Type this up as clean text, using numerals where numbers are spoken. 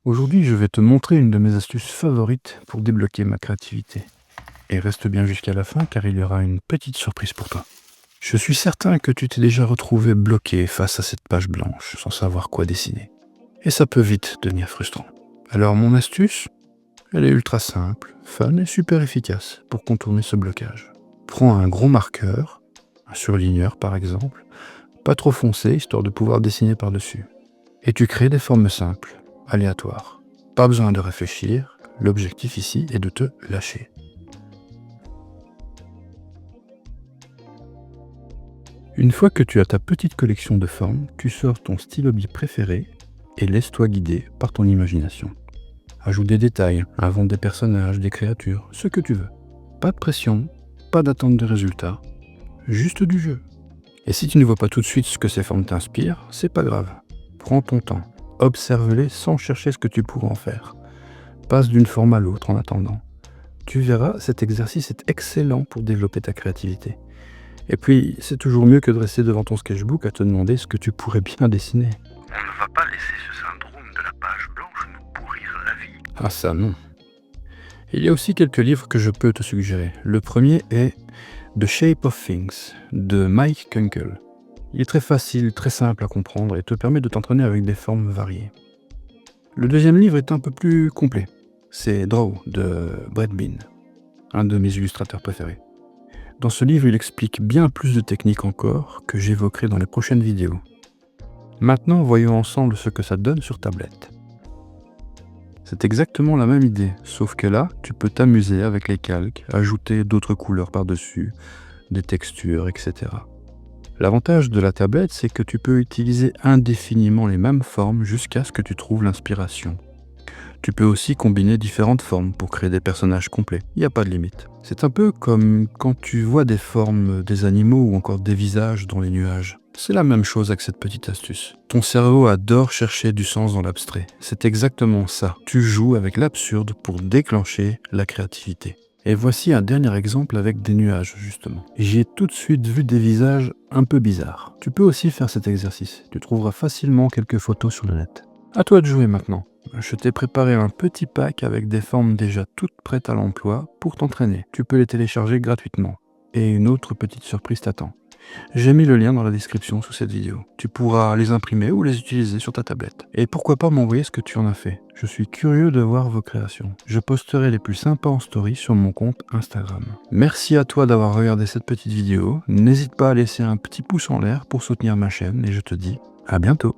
Aujourd'hui, je vais te montrer une de mes astuces favorites pour débloquer ma créativité. Et reste bien jusqu'à la fin car il y aura une petite surprise pour toi. Je suis certain que tu t'es déjà retrouvé bloqué face à cette page blanche sans savoir quoi dessiner. Et ça peut vite devenir frustrant. Alors mon astuce, elle est ultra simple, fun et super efficace pour contourner ce blocage. Prends un gros marqueur, un surligneur par exemple, pas trop foncé histoire de pouvoir dessiner par-dessus. Et tu crées des formes simples, aléatoires. Pas besoin de réfléchir, l'objectif ici est de te lâcher. Une fois que tu as ta petite collection de formes, tu sors ton stylo-bille préféré et laisse-toi guider par ton imagination. Ajoute des détails, invente des personnages, des créatures, ce que tu veux. Pas de pression, pas d'attente de résultats, juste du jeu. Et si tu ne vois pas tout de suite ce que ces formes t'inspirent, c'est pas grave. Prends ton temps, observe-les sans chercher ce que tu pourras en faire. Passe d'une forme à l'autre en attendant. Tu verras, cet exercice est excellent pour développer ta créativité. Et puis, c'est toujours mieux que de rester devant ton sketchbook à te demander ce que tu pourrais bien dessiner. On ne va pas laisser ce syndrome de la page blanche nous pourrir la vie. Ah ça non. Il y a aussi quelques livres que je peux te suggérer. Le premier est The Shape of Things de Mike Kunkel. Il est très facile, très simple à comprendre et te permet de t'entraîner avec des formes variées. Le deuxième livre est un peu plus complet. C'est Draw de Brett Bean, un de mes illustrateurs préférés. Dans ce livre, il explique bien plus de techniques encore que j'évoquerai dans les prochaines vidéos. Maintenant, voyons ensemble ce que ça donne sur tablette. C'est exactement la même idée, sauf que là, tu peux t'amuser avec les calques, ajouter d'autres couleurs par-dessus, des textures, etc. L'avantage de la tablette, c'est que tu peux utiliser indéfiniment les mêmes formes jusqu'à ce que tu trouves l'inspiration. Tu peux aussi combiner différentes formes pour créer des personnages complets. Il n'y a pas de limite. C'est un peu comme quand tu vois des formes des animaux ou encore des visages dans les nuages. C'est la même chose avec cette petite astuce. Ton cerveau adore chercher du sens dans l'abstrait. C'est exactement ça. Tu joues avec l'absurde pour déclencher la créativité. Et voici un dernier exemple avec des nuages, justement. J'y ai tout de suite vu des visages un peu bizarres. Tu peux aussi faire cet exercice. Tu trouveras facilement quelques photos sur le net. À toi de jouer maintenant. Je t'ai préparé un petit pack avec des formes déjà toutes prêtes à l'emploi pour t'entraîner. Tu peux les télécharger gratuitement. Et une autre petite surprise t'attend. J'ai mis le lien dans la description sous cette vidéo. Tu pourras les imprimer ou les utiliser sur ta tablette. Et pourquoi pas m'envoyer ce que tu en as fait. Je suis curieux de voir vos créations. Je posterai les plus sympas en story sur mon compte Instagram. Merci à toi d'avoir regardé cette petite vidéo. N'hésite pas à laisser un petit pouce en l'air pour soutenir ma chaîne et je te dis à bientôt.